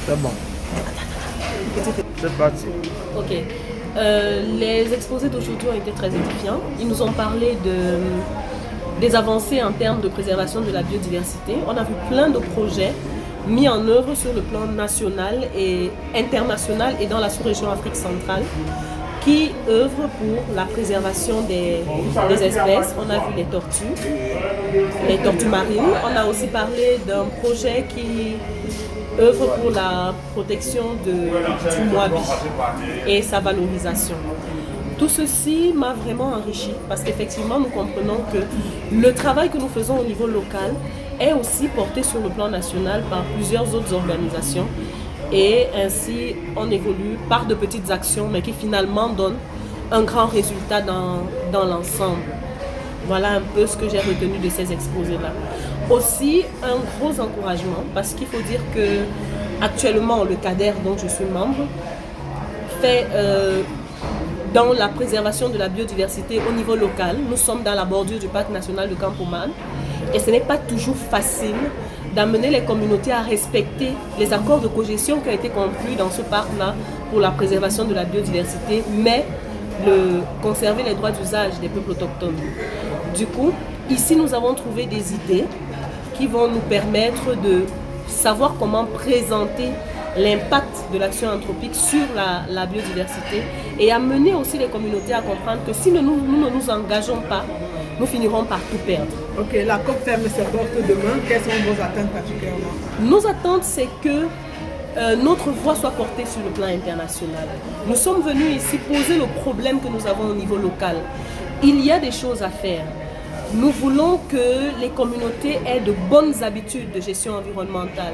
C'est bon. C'est parti. Ok. Les exposés d'aujourd'hui ont été très édifiants. Ils nous ont parlé des avancées en termes de préservation de la biodiversité. On a vu plein de projets mis en œuvre sur le plan national et international et dans la sous-région Afrique centrale qui œuvrent pour la préservation des espèces. On a vu les tortues marines. On a aussi parlé d'un projet qui œuvre pour la protection du moabi et sa valorisation. Tout ceci m'a vraiment enrichi parce qu'effectivement nous comprenons que le travail que nous faisons au niveau local est aussi porté sur le plan national par plusieurs autres organisations et ainsi on évolue par de petites actions mais qui finalement donnent un grand résultat dans l'ensemble. Voilà un peu ce que j'ai retenu de ces exposés-là. Aussi un gros encouragement parce qu'il faut dire que actuellement le CADER dont je suis membre fait dans la préservation de la biodiversité au niveau local. Nous sommes dans la bordure du parc national de Campo-Man et ce n'est pas toujours facile d'amener les communautés à respecter les accords de cogestion qui ont été conclus dans ce parc-là pour la préservation de la biodiversité, mais conserver les droits d'usage des peuples autochtones. Du coup, ici nous avons trouvé des idées qui vont nous permettre de savoir comment présenter l'impact de l'action anthropique sur la biodiversité et amener aussi les communautés à comprendre que si nous ne nous engageons pas, nous finirons par tout perdre. Ok, la COP ferme ses portes demain. Quelles sont vos attentes particulièrement? Nos attentes, c'est que notre voix soit portée sur le plan international. Nous sommes venus ici poser le problème que nous avons au niveau local. Il y a des choses à faire. Nous voulons que les communautés aient de bonnes habitudes de gestion environnementale,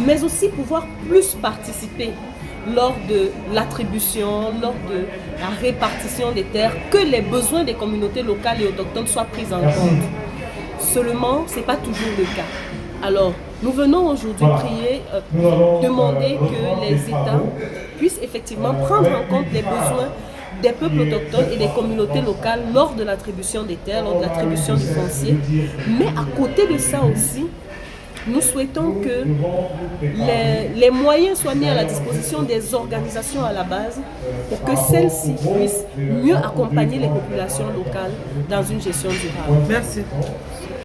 mais aussi pouvoir plus participer lors de l'attribution, lors de la répartition des terres, que les besoins des communautés locales et autochtones soient pris en compte. Seulement, ce n'est pas toujours le cas. Alors, nous venons aujourd'hui demander que les États puissent effectivement prendre en compte les besoins des peuples autochtones et des communautés locales lors de l'attribution des terres, lors de l'attribution du foncier. Mais à côté de ça aussi, nous souhaitons que les moyens soient mis à la disposition des organisations à la base pour que celles-ci puissent mieux accompagner les populations locales dans une gestion durable. Merci.